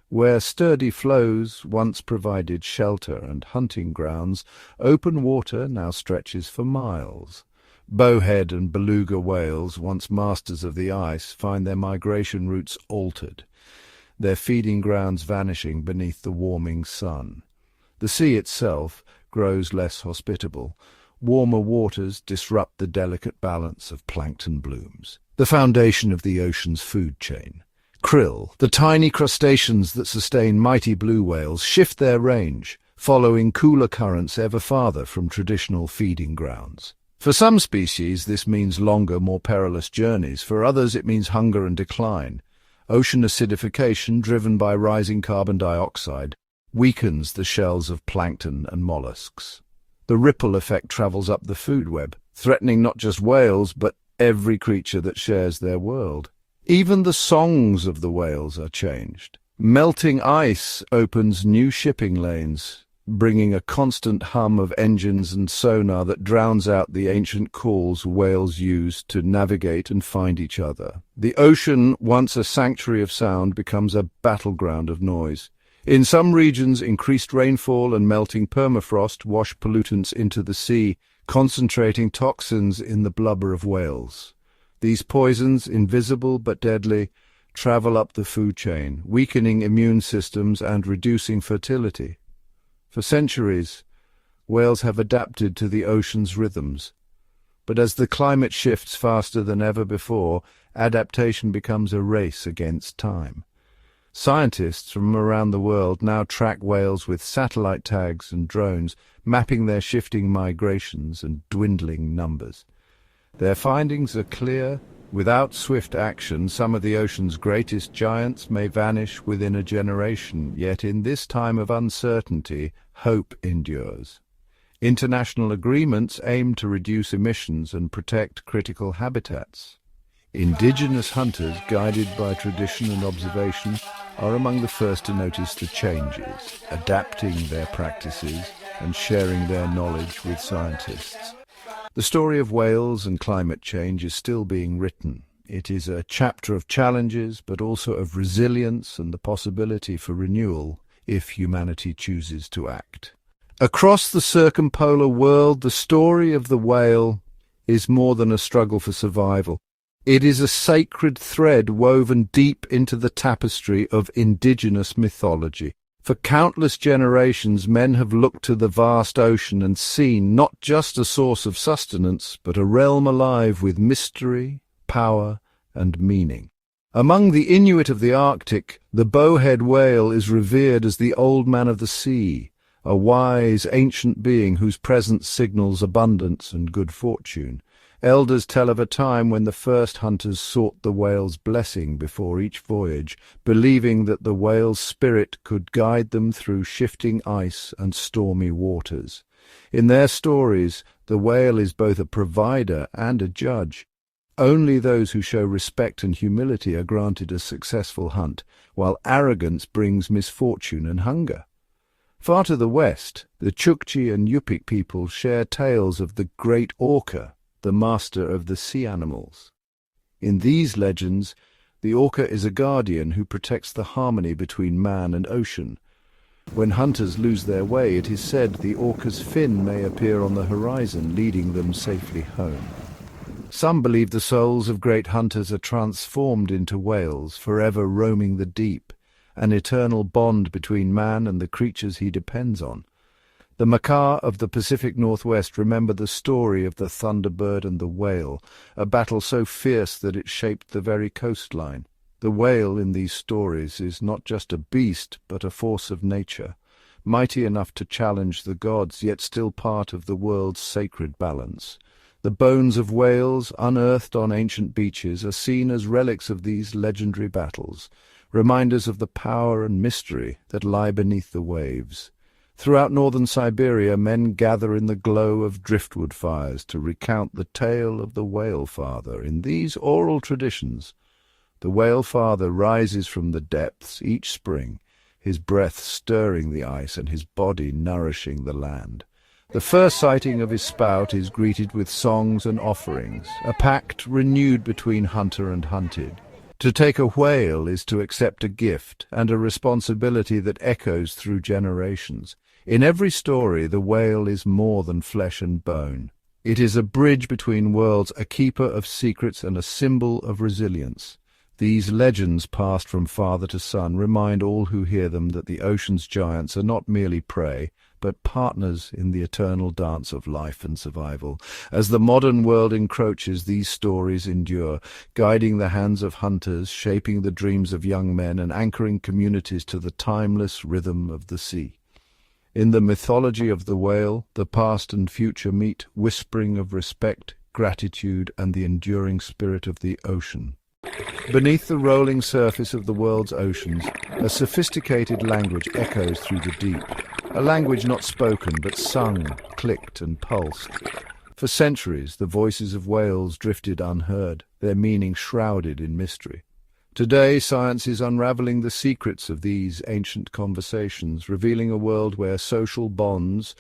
Where sturdy floes once provided shelter and hunting grounds, open water now stretches for miles. Bowhead and beluga whales, once masters of the ice, find their migration routes altered, their feeding grounds vanishing beneath the warming sun. The sea itself grows less hospitable. Warmer waters disrupt the delicate balance of plankton blooms, the foundation of the ocean's food chain. Krill, the tiny crustaceans that sustain mighty blue whales, shift their range, following cooler currents ever farther from traditional feeding grounds. For some species, this means longer, more perilous journeys. For others, it means hunger and decline. Ocean acidification, driven by rising carbon dioxide, weakens the shells of plankton and mollusks. The ripple effect travels up the food web, threatening not just whales, but every creature that shares their world. Even the songs of the whales are changed. Melting ice opens new shipping lanes, bringing a constant hum of engines and sonar that drowns out the ancient calls whales used to navigate and find each other. The ocean, once a sanctuary of sound, becomes a battleground of noise. In some regions, increased rainfall and melting permafrost wash pollutants into the sea, concentrating toxins in the blubber of whales. These poisons, invisible but deadly, travel up the food chain, weakening immune systems and reducing fertility. For centuries, whales have adapted to the ocean's rhythms. But as the climate shifts faster than ever before, adaptation becomes a race against time. Scientists from around the world now track whales with satellite tags and drones, mapping their shifting migrations and dwindling numbers. Their findings are clear. Without swift action, some of the ocean's greatest giants may vanish within a generation, yet in this time of uncertainty, hope endures. International agreements aim to reduce emissions and protect critical habitats. Indigenous hunters, guided by tradition and observation, are among the first to notice the changes, adapting their practices and sharing their knowledge with scientists. The story of whales and climate change is still being written. It is a chapter of challenges, but also of resilience and the possibility for renewal if humanity chooses to act. Across the circumpolar world, the story of the whale is more than a struggle for survival. It is a sacred thread woven deep into the tapestry of indigenous mythology. For countless generations, men have looked to the vast ocean and seen not just a source of sustenance, but a realm alive with mystery, power, and meaning. Among the Inuit of the Arctic, the bowhead whale is revered as the old man of the sea, a wise, ancient being whose presence signals abundance and good fortune. Elders tell of a time when the first hunters sought the whale's blessing before each voyage, believing that the whale's spirit could guide them through shifting ice and stormy waters. In their stories, the whale is both a provider and a judge. Only those who show respect and humility are granted a successful hunt, while arrogance brings misfortune and hunger. Far to the west, the Chukchi and Yupik people share tales of the great orca, the master of the sea animals. In these legends, the orca is a guardian who protects the harmony between man and ocean. When hunters lose their way, it is said the orca's fin may appear on the horizon, leading them safely home. Some believe the souls of great hunters are transformed into whales, forever roaming the deep, an eternal bond between man and the creatures he depends on. The Makah of the Pacific Northwest remember the story of the thunderbird and the whale, a battle so fierce that it shaped the very coastline. The whale in these stories is not just a beast, but a force of nature, mighty enough to challenge the gods, yet still part of the world's sacred balance. The bones of whales, unearthed on ancient beaches, are seen as relics of these legendary battles, reminders of the power and mystery that lie beneath the waves. Throughout northern Siberia, men gather in the glow of driftwood fires to recount the tale of the whale father. In these oral traditions, the whale father rises from the depths each spring, his breath stirring the ice and his body nourishing the land. The first sighting of his spout is greeted with songs and offerings, a pact renewed between hunter and hunted. To take a whale is to accept a gift and a responsibility that echoes through generations. In every story, the whale is more than flesh and bone. It is a bridge between worlds, a keeper of secrets and a symbol of resilience. These legends, passed from father to son, remind all who hear them that the ocean's giants are not merely prey, but partners in the eternal dance of life and survival. As the modern world encroaches, these stories endure, guiding the hands of hunters, shaping the dreams of young men, and anchoring communities to the timeless rhythm of the sea. In the mythology of the whale, the past and future meet, whispering of respect, gratitude, and the enduring spirit of the ocean. Beneath the rolling surface of the world's oceans, a sophisticated language echoes through the deep, a language not spoken but sung, clicked, and pulsed. For centuries, the voices of whales drifted unheard, their meaning shrouded in mystery. Today, science is unraveling the secrets of these ancient conversations, revealing a world where social bonds,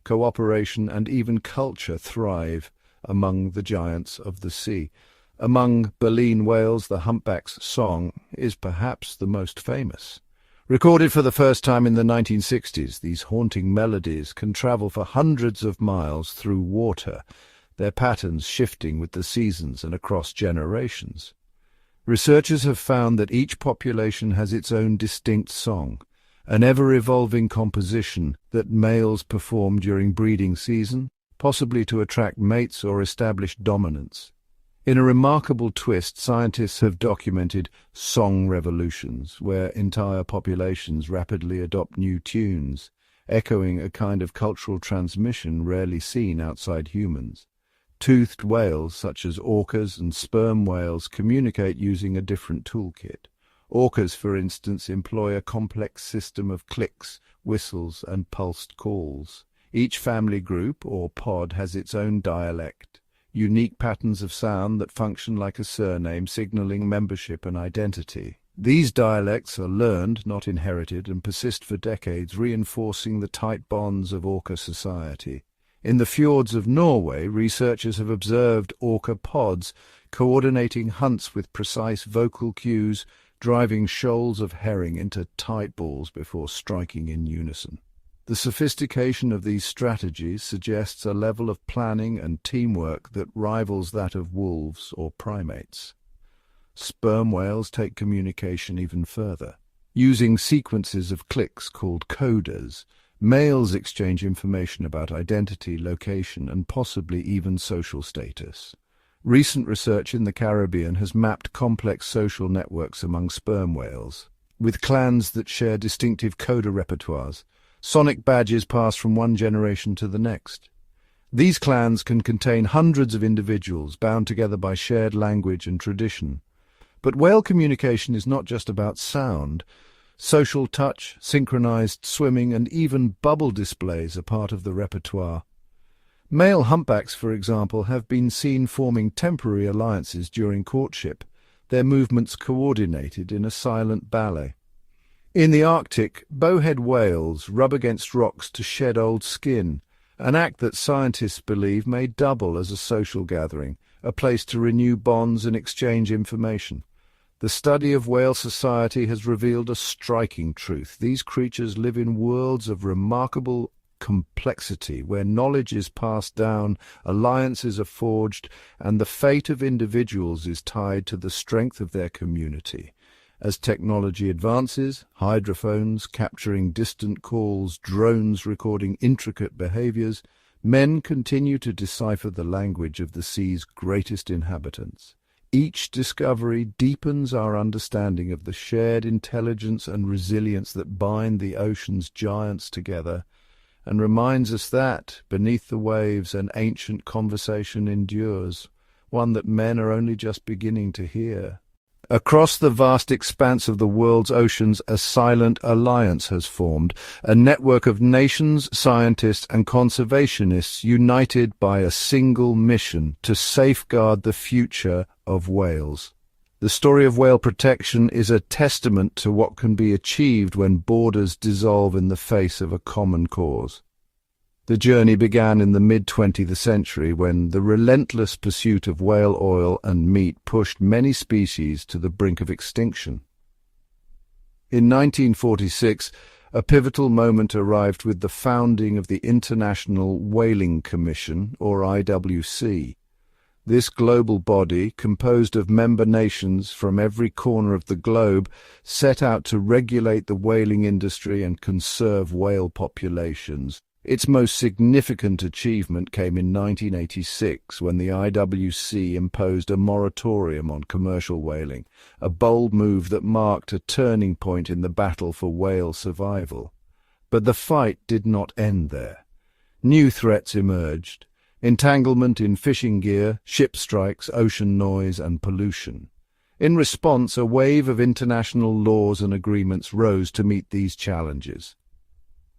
cooperation, and even culture thrive among the giants of the sea. Among baleen whales, the humpback's song is perhaps the most famous. Recorded for the first time in the 1960s, these haunting melodies can travel for hundreds of miles through water, their patterns shifting with the seasons and across generations. Researchers have found that each population has its own distinct song, an ever-evolving composition that males perform during breeding season, possibly to attract mates or establish dominance. In a remarkable twist, scientists have documented song revolutions, where entire populations rapidly adopt new tunes, echoing a kind of cultural transmission rarely seen outside humans. Toothed whales, such as orcas and sperm whales, communicate using a different toolkit. Orcas, for instance, employ a complex system of clicks, whistles, and pulsed calls. Each family group, or pod, has its own dialect, unique patterns of sound that function like a surname, signaling membership and identity. These dialects are learned, not inherited, and persist for decades, reinforcing the tight bonds of orca society. In the fjords of Norway, researchers have observed orca pods coordinating hunts with precise vocal cues, driving shoals of herring into tight balls before striking in unison. The sophistication of these strategies suggests a level of planning and teamwork that rivals that of wolves or primates. Sperm whales take communication even further. Using sequences of clicks called codas, males exchange information about identity, location, and possibly even social status. Recent research in the Caribbean has mapped complex social networks among sperm whales, with clans that share distinctive coda repertoires. Sonic badges pass from one generation to the next. These clans can contain hundreds of individuals bound together by shared language and tradition. But whale communication is not just about sound. Social touch, synchronized swimming, and even bubble displays are part of the repertoire. Male humpbacks, for example, have been seen forming temporary alliances during courtship, their movements coordinated in a silent ballet. In the Arctic, bowhead whales rub against rocks to shed old skin, an act that scientists believe may double as a social gathering, a place to renew bonds and exchange information. The study of whale society has revealed a striking truth. These creatures live in worlds of remarkable complexity, where knowledge is passed down, alliances are forged, and the fate of individuals is tied to the strength of their community. As technology advances, hydrophones capturing distant calls, drones recording intricate behaviors, men continue to decipher the language of the sea's greatest inhabitants. Each discovery deepens our understanding of the shared intelligence and resilience that bind the ocean's giants together, and reminds us that, beneath the waves, an ancient conversation endures, one that men are only just beginning to hear. Across the vast expanse of the world's oceans, a silent alliance has formed, a network of nations, scientists, and conservationists united by a single mission to safeguard the future of whales. The story of whale protection is a testament to what can be achieved when borders dissolve in the face of a common cause. The journey began in the mid-20th century when the relentless pursuit of whale oil and meat pushed many species to the brink of extinction. In 1946, a pivotal moment arrived with the founding of the International Whaling Commission, or IWC. This global body, composed of member nations from every corner of the globe, set out to regulate the whaling industry and conserve whale populations. Its most significant achievement came in 1986 when the IWC imposed a moratorium on commercial whaling, a bold move that marked a turning point in the battle for whale survival. But the fight did not end there. New threats emerged: entanglement in fishing gear, ship strikes, ocean noise, and pollution. In response, a wave of international laws and agreements rose to meet these challenges.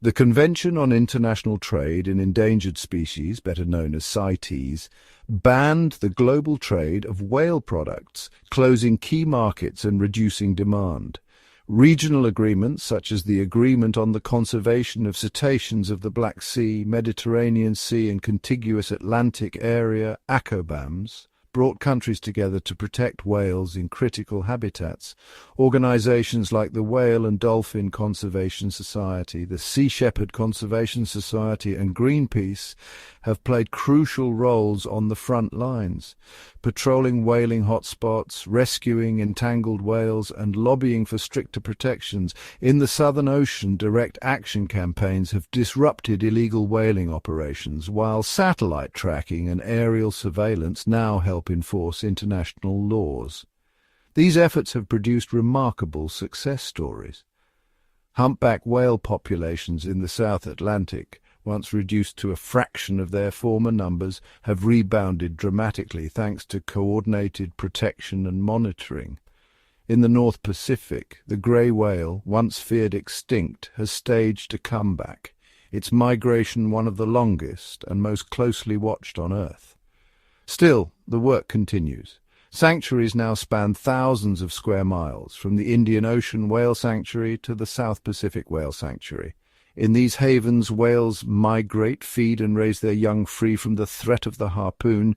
The Convention on International Trade in Endangered Species, better known as CITES, banned the global trade of whale products, closing key markets and reducing demand. Regional agreements, such as the Agreement on the Conservation of Cetaceans of the Black Sea, Mediterranean Sea and contiguous Atlantic area, ACOBAMs, brought countries together to protect whales in critical habitats. Organizations like the Whale and Dolphin Conservation Society, the Sea Shepherd Conservation Society, and Greenpeace have played crucial roles on the front lines, patrolling whaling hotspots, rescuing entangled whales, and lobbying for stricter protections. In the Southern Ocean, direct action campaigns have disrupted illegal whaling operations, while satellite tracking and aerial surveillance now help enforce international laws. These efforts have produced remarkable success stories. Humpback whale populations in the South Atlantic, once reduced to a fraction of their former numbers, have rebounded dramatically thanks to coordinated protection and monitoring. In the North Pacific, the grey whale, once feared extinct, has staged a comeback, its migration one of the longest and most closely watched on Earth. Still, the work continues. Sanctuaries now span thousands of square miles, from the Indian Ocean Whale Sanctuary to the South Pacific Whale Sanctuary. In these havens, whales migrate, feed and raise their young free from the threat of the harpoon.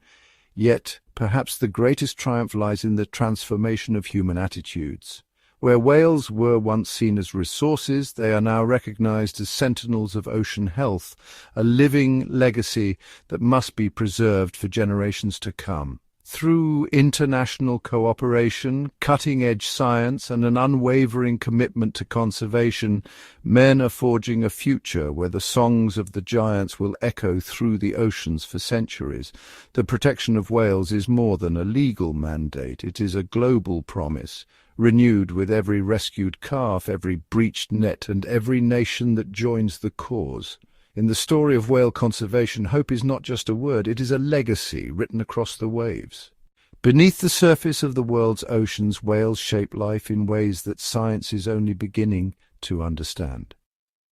Yet, perhaps the greatest triumph lies in the transformation of human attitudes. Where whales were once seen as resources, they are now recognized as sentinels of ocean health, a living legacy that must be preserved for generations to come. Through international cooperation, cutting-edge science, and an unwavering commitment to conservation, men are forging a future where the songs of the giants will echo through the oceans for centuries. The protection of whales is more than a legal mandate. It is a global promise, renewed with every rescued calf, every breached net, and every nation that joins the cause. In the story of whale conservation, hope is not just a word, it is a legacy written across the waves. Beneath the surface of the world's oceans, whales shape life in ways that science is only beginning to understand.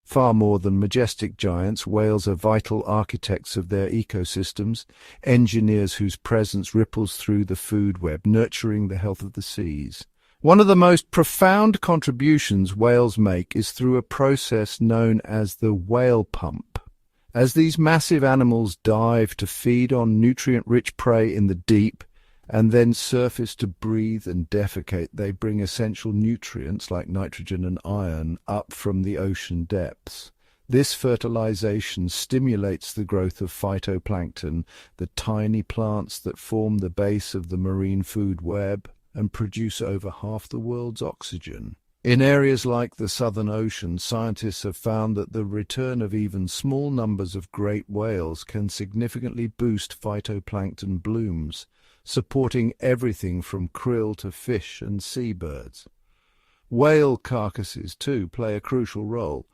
Far more than majestic giants, whales are vital architects of their ecosystems, engineers whose presence ripples through the food web, nurturing the health of the seas. One of the most profound contributions whales make is through a process known as the whale pump. As these massive animals dive to feed on nutrient-rich prey in the deep, and then surface to breathe and defecate, they bring essential nutrients like nitrogen and iron up from the ocean depths. This fertilization stimulates the growth of phytoplankton, the tiny plants that form the base of the marine food web. and produce over half the world's oxygen. In areas like the Southern Ocean, scientists have found that the return of even small numbers of great whales can significantly boost phytoplankton blooms, supporting everything from krill to fish and seabirds. Whale carcasses, too, play a crucial role.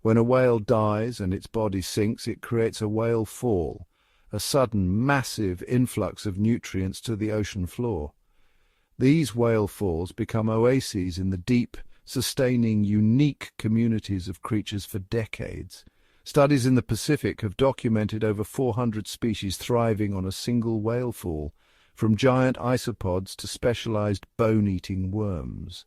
When a whale dies and its body sinks, it creates a whale fall, a sudden, massive influx of nutrients to the ocean floor. These whale falls become oases in the deep, sustaining unique communities of creatures for decades. Studies in the Pacific have documented over 400 species thriving on a single whale fall, from giant isopods to specialized bone-eating worms.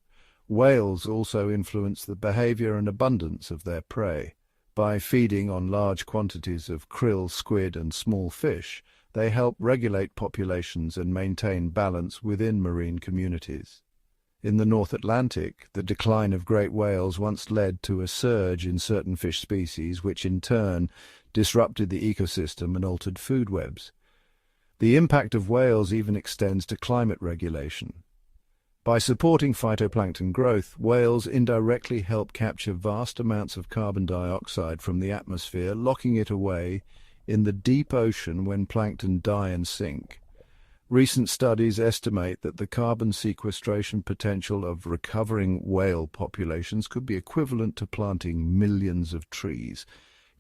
Whales also influence the behavior and abundance of their prey. By feeding on large quantities of krill, squid, and small fish, they help regulate populations and maintain balance within marine communities. In the North Atlantic, the decline of great whales once led to a surge in certain fish species, which in turn disrupted the ecosystem and altered food webs. The impact of whales even extends to climate regulation. By supporting phytoplankton growth, whales indirectly help capture vast amounts of carbon dioxide from the atmosphere, locking it away in the deep ocean when plankton die and sink. Recent studies estimate that the carbon sequestration potential of recovering whale populations could be equivalent to planting millions of trees.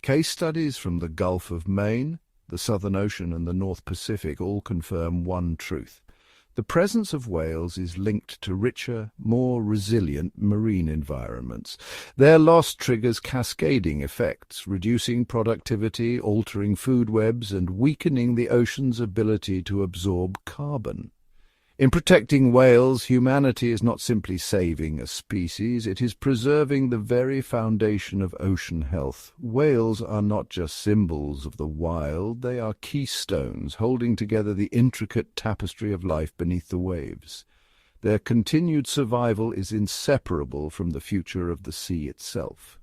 Case studies from the Gulf of Maine, the Southern Ocean, and the North Pacific all confirm one truth. The presence of whales is linked to richer, more resilient marine environments. Their loss triggers cascading effects, reducing productivity, altering food webs, and weakening the ocean's ability to absorb carbon. In protecting whales, humanity is not simply saving a species, it is preserving the very foundation of ocean health. Whales are not just symbols of the wild, they are keystones holding together the intricate tapestry of life beneath the waves. Their continued survival is inseparable from the future of the sea itself.